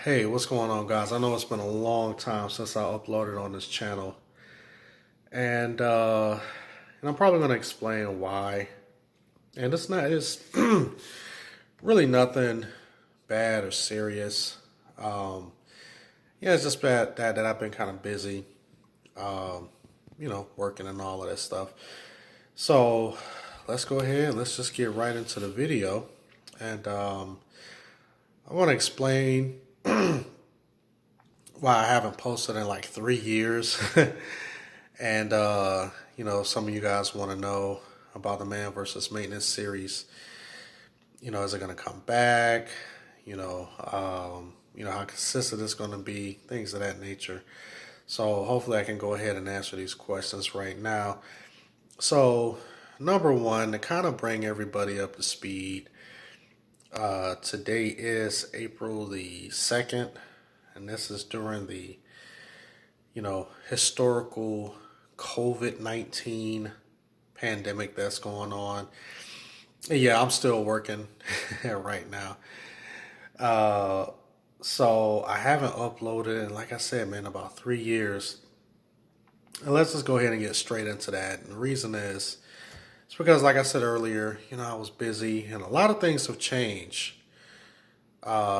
Hey, what's going on, guys? I know it's been a long time since I uploaded on this channel, and I'm probably going to explain why. And it's really nothing bad or serious. Um, yeah, it's just bad that I've been kind of busy, um, working and all of that stuff. So let's go ahead. Let's just get right into the video, and I want to explain why I haven't posted in like 3 years. And some of you guys want to know about the Man versus Maintenance series. Is it going to come back? How consistent it's going to be, things of that nature. So hopefully I can go ahead and answer these questions right now. So number one, to kind of bring everybody up to speed, today is April the 2nd, and this is during the historical COVID-19 pandemic that's going on. Yeah, I'm still working right now. Uh, so I haven't uploaded in, like I said, man, about 3 years. And let's just go ahead and get straight into that. And the reason is, it's because, like I said earlier, I was busy and a lot of things have changed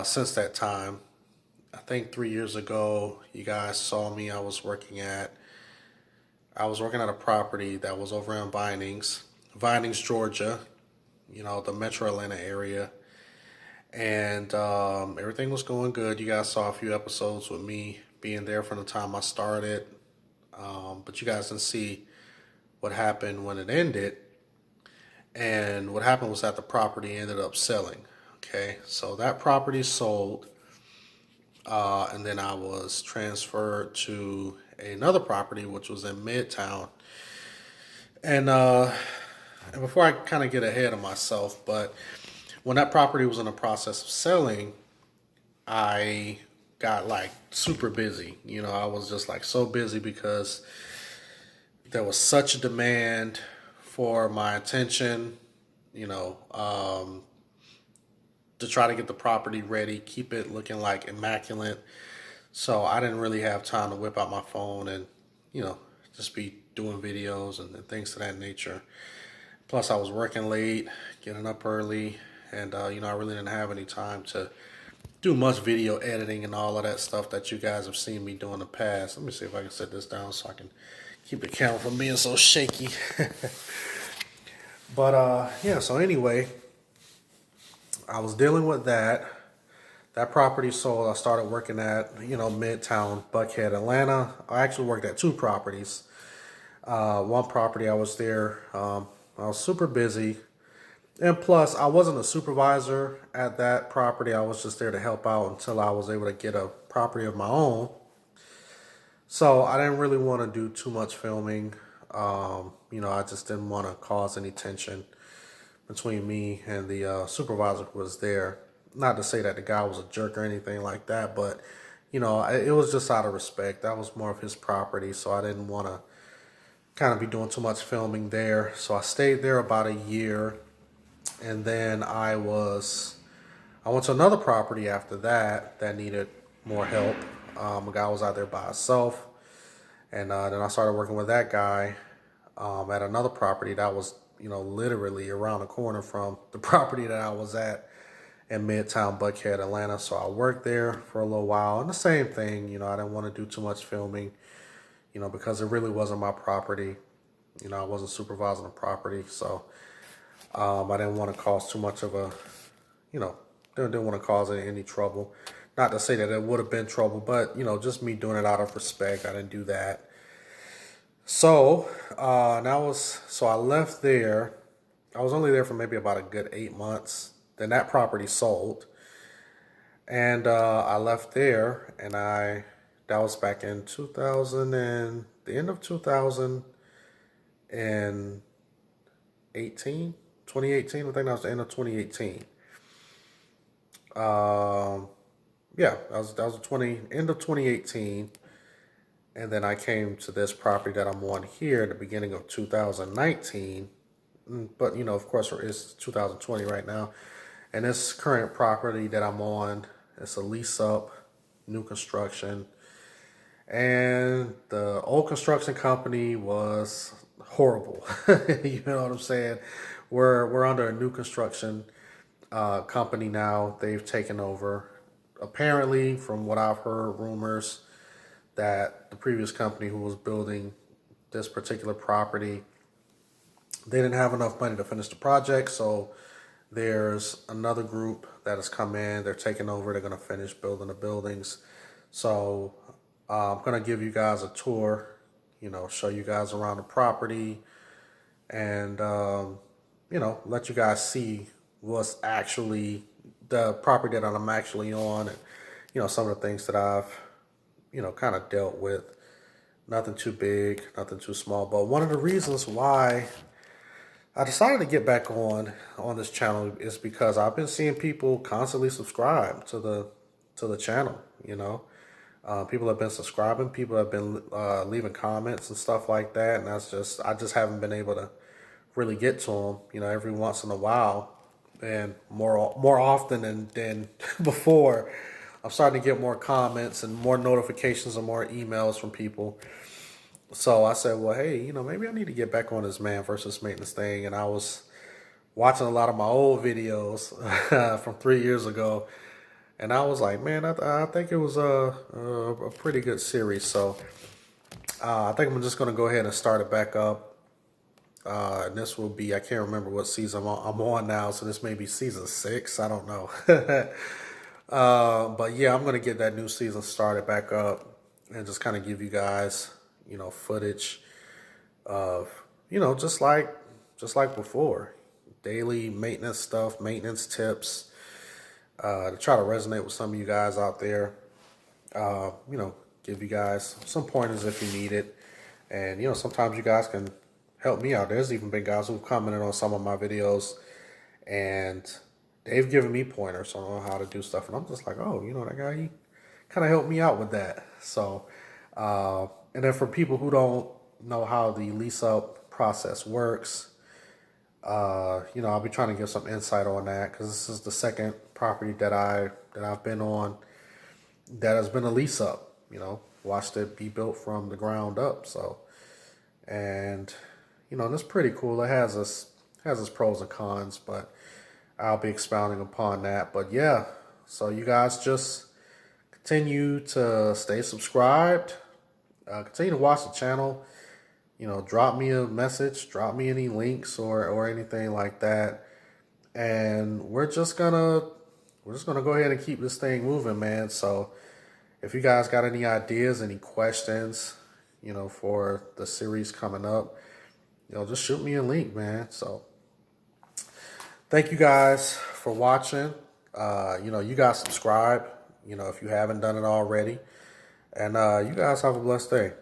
since that time. I think 3 years ago, you guys saw me. I was working at a property that was over in Vinings, Georgia, the metro Atlanta area. And everything was going good. You guys saw a few episodes with me being there from the time I started. But you guys didn't see what happened when it ended. And what happened was that the property ended up selling. Okay, so that property sold. And then I was transferred to another property, which was in Midtown. And before I kind of get ahead of myself, but when that property was in the process of selling, I got like super busy. I was just like so busy because there was such a demand for my attention, you know, um, to try to get the property ready, keep it looking like immaculate. So I didn't really have time to whip out my phone and, you know, just be doing videos and things of that nature. Plus, I was working late, getting up early, and I really didn't have any time to do much video editing and all of that stuff that you guys have seen me do in the past. Let me see if I can set this down so I can keep the camera from being so shaky. But yeah, so anyway, I was dealing with that. That property sold. I started working at, Midtown, Buckhead, Atlanta. I actually worked at two properties. One property I was there. I was super busy. And plus, I wasn't a supervisor at that property. I was just there to help out until I was able to get a property of my own. So I didn't really want to do too much filming. I just didn't want to cause any tension between me and the supervisor who was there. Not to say that the guy was a jerk or anything like that, but it was just out of respect. That was more of his property, so I didn't want to kind of be doing too much filming there. So I stayed there about a year, and then I went to another property after that needed more help. A guy was out there by himself, and then I started working with that guy at another property that was literally around the corner from the property that I was at in Midtown Buckhead, Atlanta. So I worked there for a little while, and the same thing. I didn't want to do too much filming, because it really wasn't my property. I wasn't supervising the property, so I didn't want to cause too much of a, you know, didn't want to cause any trouble. Not to say that it would have been trouble, but just me doing it out of respect, I didn't do that. So so I left there. I was only there for maybe about a good 8 months. Then that property sold, and I left there, and that was back in 2000 and the end of 2018, 2018. I think that was the end of 2018. Yeah, that was end of 2018. And then I came to this property that I'm on here at the beginning of 2019. But, of course, it's 2020 right now. And this current property that I'm on, it's a lease up. new construction. And the old construction company was horrible. You know what I'm saying? We're under a new construction company now. They've taken over. Apparently, from what I've heard, rumors that the previous company who was building this particular property, they didn't have enough money to finish the project. So there's another group that has come in. They're taking over. They're going to finish building the buildings. So I'm going to give you guys a tour, show you guys around the property and, let you guys see what's actually the property that I'm actually on and, some of the things that I've, kind of dealt with. Nothing too big, nothing too small. But one of the reasons why I decided to get back on this channel is because I've been seeing people constantly subscribe to the channel, People have been subscribing. People have been leaving comments and stuff like that, and I just haven't been able to really get to them. Every once in a while, and more often than before, I'm starting to get more comments and more notifications and more emails from people. So I said, well, hey, maybe I need to get back on this man versus maintenance thing, and I was watching a lot of my old videos from 3 years ago. And I was like, man, I think it was a pretty good series. So I think I'm just going to go ahead and start it back up. And this will be, I can't remember what season I'm on now. So this may be season 6. I don't know. But yeah, I'm going to get that new season started back up and just kind of give you guys, footage of, just like before. Daily maintenance stuff, maintenance tips. To try to resonate with some of you guys out there, give you guys some pointers if you need it. And, sometimes you guys can help me out. There's even been guys who've commented on some of my videos and they've given me pointers on how to do stuff. And I'm just like, oh, that guy, he kind of helped me out with that. So, and then for people who don't know how the lease up process works, I'll be trying to give some insight on that because this is the second property that I've been on that has been a lease up. Watched it be built from the ground up. So, and it's pretty cool. It has its pros and cons, but I'll be expounding upon that. But yeah, so you guys just continue to stay subscribed. Continue to watch the channel. Drop me a message, drop me any links or anything like that. And we're just gonna go ahead and keep this thing moving, man. So if you guys got any ideas, any questions, for the series coming up, just shoot me a link, man. So thank you guys for watching. You guys subscribe, if you haven't done it already. And you guys have a blessed day.